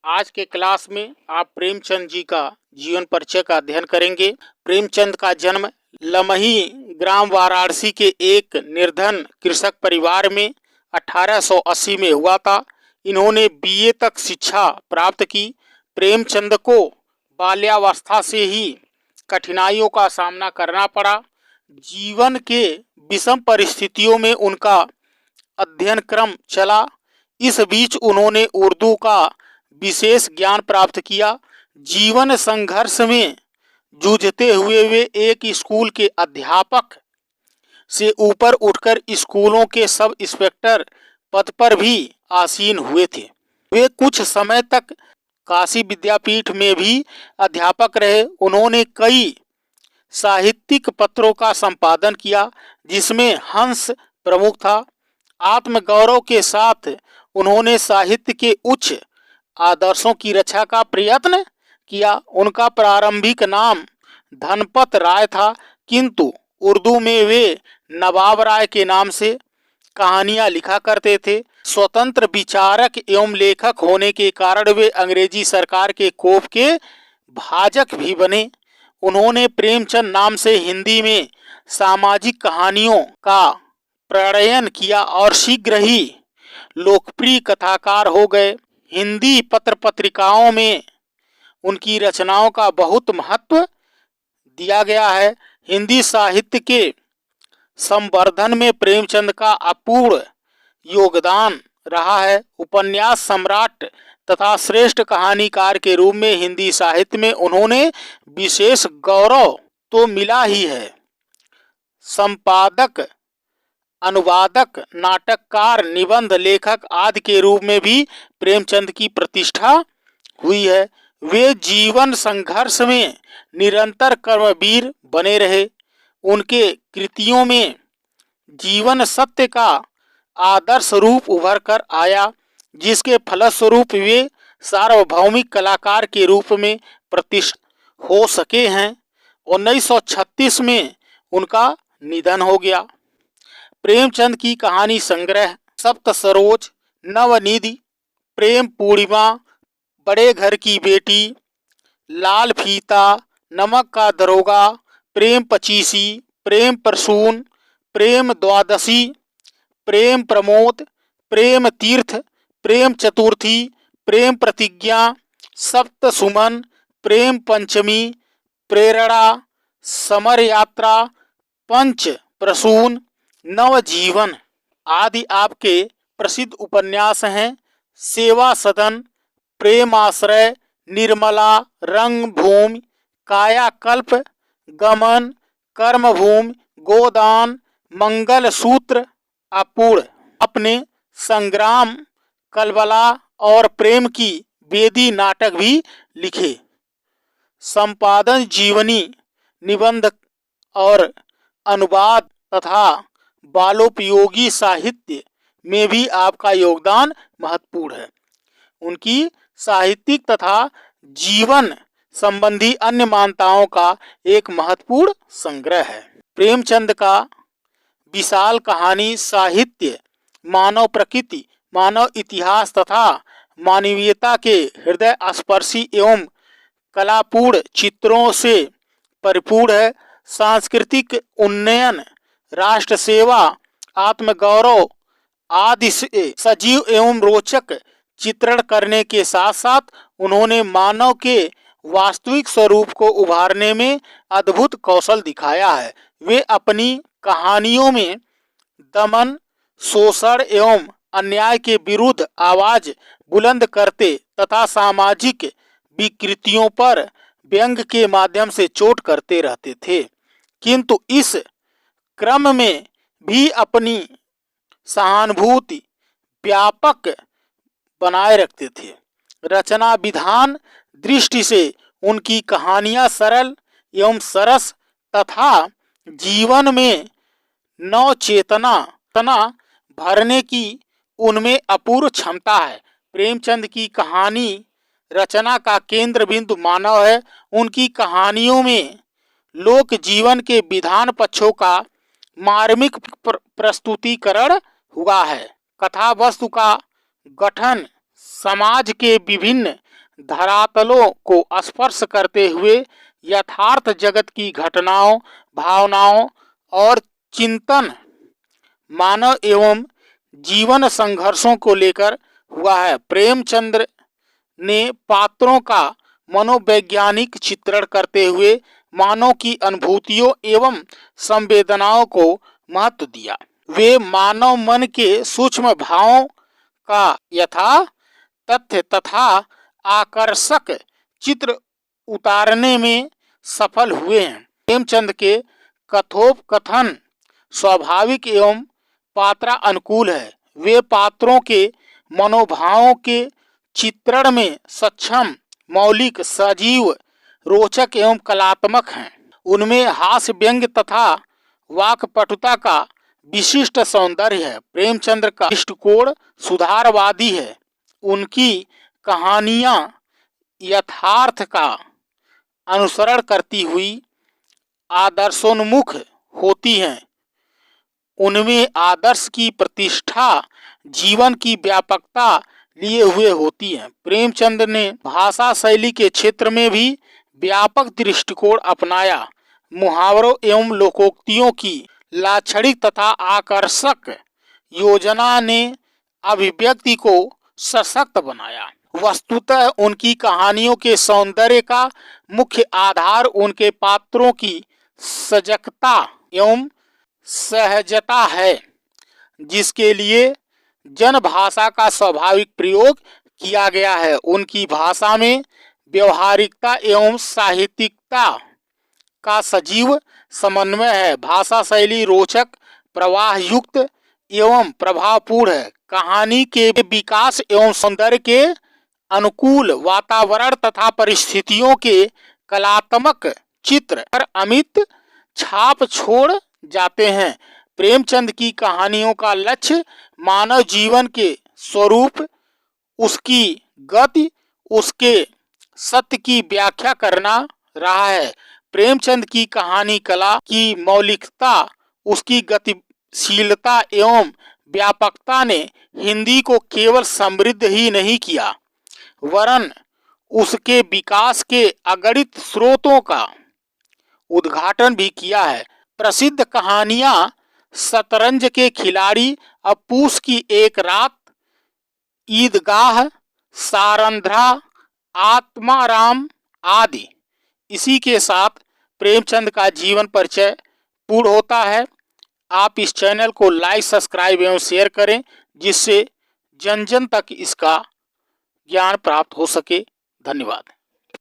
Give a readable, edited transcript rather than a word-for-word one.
आज के क्लास में आप प्रेमचंद जी का जीवन परिचय का अध्ययन करेंगे। प्रेमचंद का जन्म लमही ग्राम वाराणसी के एक निर्धन कृषक परिवार में 1880 में हुआ था। इन्होंने बीए तक शिक्षा प्राप्त की। प्रेमचंद को बाल्यावस्था से ही कठिनाइयों का सामना करना पड़ा। जीवन के विषम परिस्थितियों में उनका अध्ययन क्रम चला। इस बीच उन्होंने उर्दू का विशेष ज्ञान प्राप्त किया। जीवन संघर्ष में जूझते हुए वे एक स्कूल के अध्यापक से ऊपर उठकर स्कूलों के सब इंस्पेक्टर पद पर भी आसीन हुए थे। वे कुछ समय तक काशी विद्यापीठ में भी अध्यापक रहे। उन्होंने कई साहित्यिक पत्रों का संपादन किया, जिसमें हंस प्रमुख था। आत्मगौरव के साथ उन्होंने साहित्य के उच्च आदर्शों की रक्षा का प्रयत्न किया। उनका प्रारंभिक नाम धनपत राय था, किंतु उर्दू में वे नवाब राय के नाम से कहानियां लिखा करते थे। स्वतंत्र विचारक एवं लेखक होने के कारण वे अंग्रेजी सरकार के कोप के भाजक भी बने। उन्होंने प्रेमचंद नाम से हिंदी में सामाजिक कहानियों का प्रणयन किया और शीघ्र ही लोकप्रिय कथाकार हो गए। हिंदी पत्र पत्रिकाओं में उनकी रचनाओं का बहुत महत्व दिया गया है। हिंदी साहित्य के संवर्धन में प्रेमचंद का अपूर्व योगदान रहा है। उपन्यास सम्राट तथा श्रेष्ठ कहानीकार के रूप में हिंदी साहित्य में उन्होंने विशेष गौरव तो मिला ही है। संपादक, अनुवादक, नाटककार, निबंध लेखक आदि के रूप में भी प्रेमचंद की प्रतिष्ठा हुई है। वे जीवन संघर्ष में निरंतर कर्मवीर बने रहे। उनके कृतियों में जीवन सत्य का आदर्श रूप उभर कर आया, जिसके फलस्वरूप वे सार्वभौमिक कलाकार के रूप में प्रतिष्ठित हो सके हैं। 1936 में उनका निधन हो गया। प्रेमचंद की कहानी संग्रह सप्त सरोज, नवनिधि, प्रेम पूर्णिमा, बड़े घर की बेटी, लाल फीता, नमक का दरोगा, प्रेम पचीसी, प्रेम प्रसून, प्रेम द्वादशी, प्रेम प्रमोद, प्रेम तीर्थ, प्रेम चतुर्थी, प्रेम प्रतिज्ञा, सप्त सुमन, प्रेम पंचमी, प्रेरणा, समर यात्रा, पंच प्रसून, नवजीवन आदि आपके प्रसिद्ध उपन्यास हैं। सेवा सदन, प्रेमाश्रय, निर्मला, रंगभूमि, कायाकल्प, गमन, कर्मभूमि, गोदान, मंगल सूत्र, अपूर्ण। अपने संग्राम, कलबला और प्रेम की बेदी नाटक भी लिखे। संपादन, जीवनी, निबंध और अनुवाद तथा बालोपयोगी साहित्य में भी आपका योगदान महत्वपूर्ण है। उनकी साहित्यिक तथा जीवन संबंधी अन्य मान्यताओं का एक महत्वपूर्ण संग्रह है। प्रेमचंद का विशाल कहानी साहित्य मानव प्रकृति, मानव इतिहास तथा मानवीयता के हृदय स्पर्शी एवं कलापूर्ण चित्रों से परिपूर्ण है। सांस्कृतिक उन्नयन, राष्ट्र सेवा, आत्मगौरव आदि से सजीव एवं रोचक चित्रण करने के साथ साथ उन्होंने मानव के वास्तविक स्वरूप को उभारने में अद्भुत कौशल दिखाया है। वे अपनी कहानियों में दमन, शोषण एवं अन्याय के विरुद्ध आवाज बुलंद करते तथा सामाजिक विकृतियों पर व्यंग के माध्यम से चोट करते रहते थे, किंतु इस क्रम में भी अपनी सहानुभूति व्यापक बनाए रखते थे। रचना विधान दृष्टि से उनकी कहानियां सरल एवं सरस तथा जीवन में नव चेतना भरने की उनमें अपूर्व क्षमता है। प्रेमचंद की कहानी रचना का केंद्र बिंदु मानव है। उनकी कहानियों में लोक जीवन के विधान पक्षों का मार्मिक प्रस्तुतिकरण हुआ है। कथा वस्तु का गठन समाज के विभिन्न धरातलों को स्पर्श करते हुए यथार्थ जगत की घटनाओं, भावनाओं और चिंतन मानव एवं जीवन संघर्षों को लेकर हुआ है। प्रेमचंद्र ने पात्रों का मनोवैज्ञानिक चित्रण करते हुए मानव की अनुभूतियों एवं संवेदनाओं को महत्व दिया। वे मानव मन के सूक्ष्म भावों का यथा तथ्य तथा आकर्षक चित्र उतारने में सफल हुए हैं। प्रेमचंद के कथोपकथन स्वाभाविक एवं पात्रा अनुकूल है। वे पात्रों के मनोभावों के चित्रण में सक्षम, मौलिक, सजीव, रोचक एवं कलात्मक हैं। उनमें हास्य, व्यंग्य तथा वाक्पटुता का विशिष्ट सौंदर्य है। प्रेमचंद्र का दृष्टिकोण सुधारवादी है। उनकी कहानियां यथार्थ का अनुसरण करती हुई आदर्शोन्मुख होती हैं। उनमें आदर्श की प्रतिष्ठा जीवन की व्यापकता लिए हुए होती है। प्रेमचंद ने भाषा शैली के क्षेत्र में भी व्यापक दृष्टिकोण अपनाया। मुहावरों एवं लोकोक्तियों की लाक्षणिक तथा आकर्षक योजना ने अभिव्यक्ति को सशक्त बनाया। वस्तुतः उनकी कहानियों के सौंदर्य का मुख्य आधार उनके पात्रों की सजगता एवं सहजता है, जिसके लिए जनभाषा का स्वाभाविक प्रयोग किया गया है। उनकी भाषा में व्यवहारिकता एवं साहित्यिकता का सजीव समन्वय है। भाषा शैली रोचक, प्रवाह युक्त एवं प्रभावपूर्ण है। कहानी के विकास एवं सौंदर्य के अनुकूल वातावरण तथा परिस्थितियों के कलात्मक चित्र पर अमिट छाप छोड़ जाते हैं। प्रेमचंद की कहानियों का लक्ष्य मानव जीवन के स्वरूप, उसकी गति, उसके सत्य की व्याख्या करना रहा है। प्रेमचंद की कहानी कला की मौलिकता, उसकी गतिशीलता एवं व्यापकता ने हिंदी को केवल समृद्ध ही नहीं किया, वरन उसके विकास के अगणित स्रोतों का उद्घाटन भी किया है। प्रसिद्ध कहानियां शतरंज के खिलाड़ी, अप्पूस की एक रात, ईदगाह, सारंध्रा, आत्माराम आदि। इसी के साथ प्रेमचंद का जीवन परिचय पूर्ण होता है। आप इस चैनल को लाइक, सब्सक्राइब एवं शेयर करें, जिससे जन जन तक इसका ज्ञान प्राप्त हो सके। धन्यवाद।